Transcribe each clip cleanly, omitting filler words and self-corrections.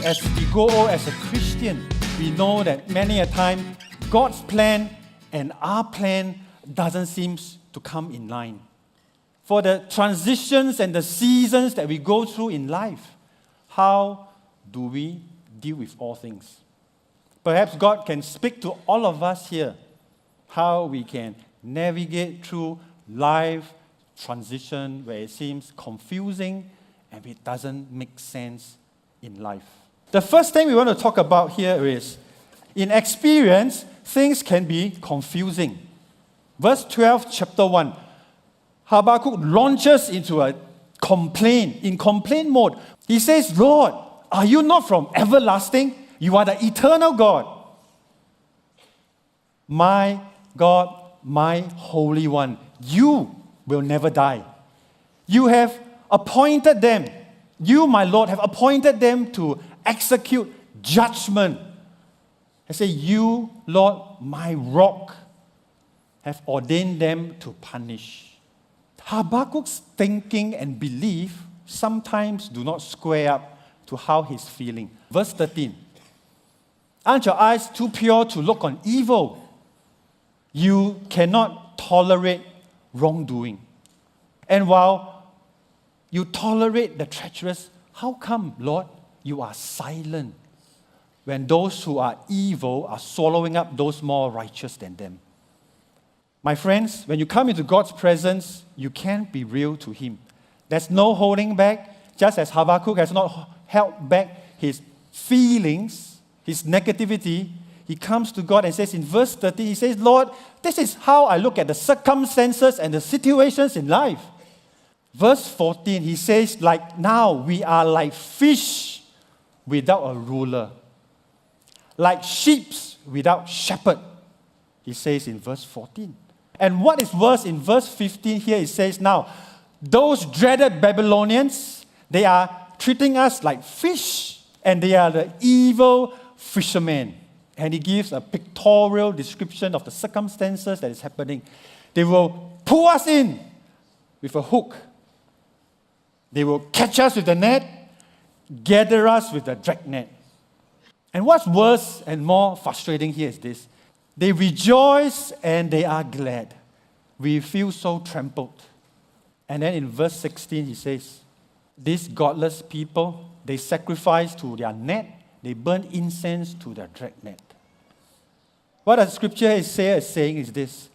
as we go on as a Christian, we know that many a time God's plan and our plan doesn't seem to come in line. For the transitions and the seasons that we go through in life, how do we deal with all things? Perhaps God can speak to all of us here how we can navigate through life transition where it seems confusing and it doesn't make sense in life. The first thing we want to talk about here is, in experience, things can be confusing. Verse 12, chapter 1, Habakkuk launches into a complaint, in complaint mode. He says, Lord, are you not from everlasting? You are the eternal God. My God, my Holy One, you will never die. You have appointed them. You, my Lord, have appointed them to execute judgment. I say, you, Lord, my rock, have ordained them to punish. Habakkuk's thinking and belief sometimes do not square up to how he's feeling. Verse 13. Aren't your eyes too pure to look on evil? You cannot tolerate wrongdoing. And while you tolerate the treacherous, how come, Lord, you are silent when those who are evil are swallowing up those more righteous than them? My friends, when you come into God's presence, you can't be real to Him. There's no holding back, just as Habakkuk has not held back his feelings, his negativity. He comes to God and says in verse 30, he says, Lord, this is how I look at the circumstances and the situations in life. Verse 14, he says, like now we are like fish without a ruler, like sheep without shepherd, he says in verse 14. And what is worse, in verse 15 here it says, now, those dreaded Babylonians, they are treating us like fish, and they are the evil fishermen. And he gives a pictorial description of the circumstances that is happening. They will pull us in with a hook. They will catch us with the net, gather us with the dragnet. And what's worse and more frustrating here is this. They rejoice and they are glad. We feel so trampled. And then in verse 16 he says, these godless people, they sacrifice to their net, they burn incense to their dragnet. What the scripture is saying is this.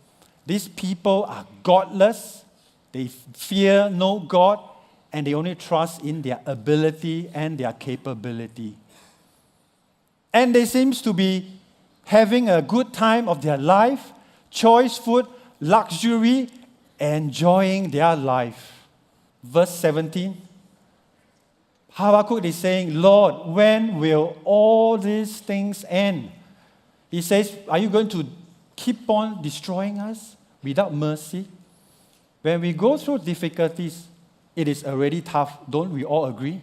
These people are godless, they fear no God, and they only trust in their ability and their capability. And they seem to be having a good time of their life, choice food, luxury, enjoying their life. Verse 17, Habakkuk is saying, Lord, when will all these things end? He says, are you going to keep on destroying us without mercy? When we go through difficulties, it is already tough. Don't we all agree?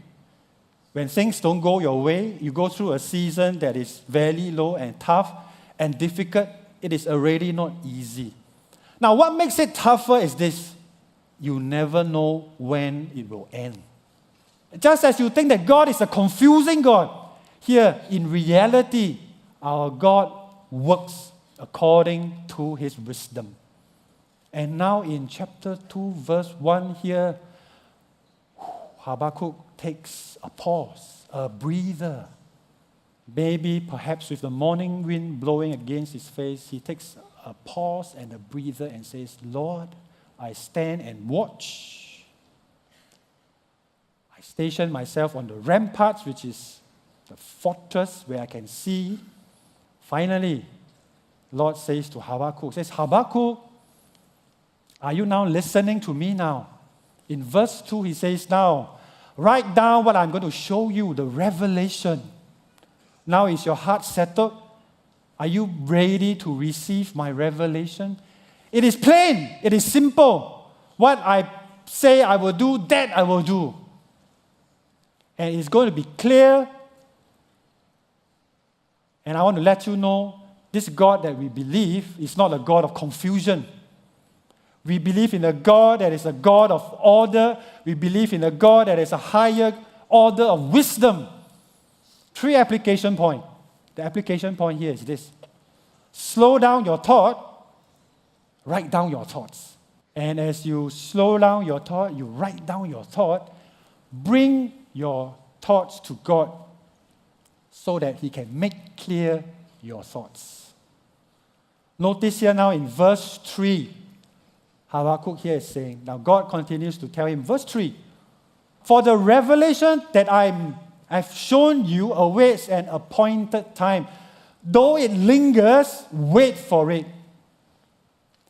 When things don't go your way, you go through a season that is very low and tough and difficult, it is already not easy. Now, what makes it tougher is this. You never know when it will end. Just as you think that God is a confusing God, here, in reality, our God works according to His wisdom. And now in chapter 2, verse 1 here, Habakkuk takes a pause, a breather. Maybe, perhaps with the morning wind blowing against his face, he takes a pause and a breather and says, Lord, I stand and watch. I station myself on the ramparts, which is the fortress where I can see. Finally, Lord says to Habakkuk, says, Habakkuk, are you now listening to me now? In verse 2, he says, now, write down what I'm going to show you, the revelation. Now is your heart settled? Are you ready to receive my revelation? It is plain. It is simple. What I say I will do, that I will do. And it's going to be clear. And I want to let you know, this God that we believe is not a God of confusion. We believe in a God that is a God of order. We believe in a God that is a higher order of wisdom. 3 application points. The application point here is this. Slow down your thought, write down your thoughts. And as you slow down your thought, you write down your thought, bring your thoughts to God so that He can make clear your thoughts. Notice here now in verse 3, Habakkuk here is saying, now God continues to tell him, verse 3, for the revelation that I've shown you awaits an appointed time. Though it lingers, wait for it.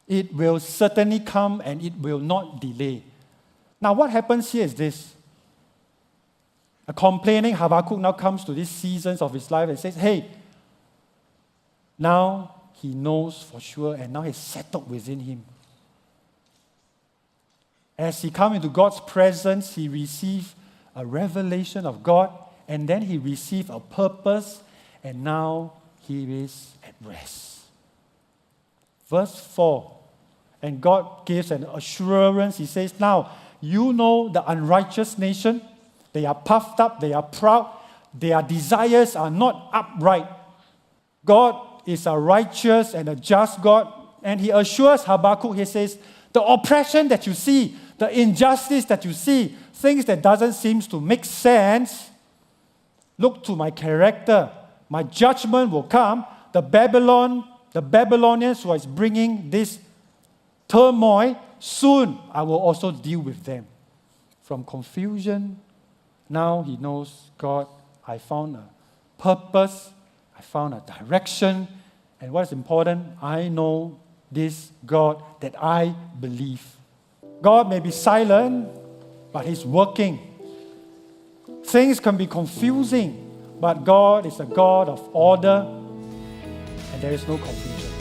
It will certainly come and it will not delay. Now what happens here is this. A complaining Habakkuk now comes to these seasons of his life and says, hey, now he knows for sure and now he's settled within him. As he comes into God's presence, he receives a revelation of God and then he receives a purpose and now he is at rest. Verse 4, and God gives an assurance. He says, now, you know the unrighteous nation. They are puffed up, they are proud, their desires are not upright. God is a righteous and a just God, and He assures Habakkuk, He says, the oppression that you see, the injustice that you see, things that doesn't seem to make sense, look to my character. My judgment will come. The Babylonians who is bringing this turmoil, soon I will also deal with them. From confusion, now he knows, God, I found a purpose, I found a direction, and what is important, I know this God that I believe. God may be silent, but He's working. Things can be confusing, but God is a God of order, and there is no confusion.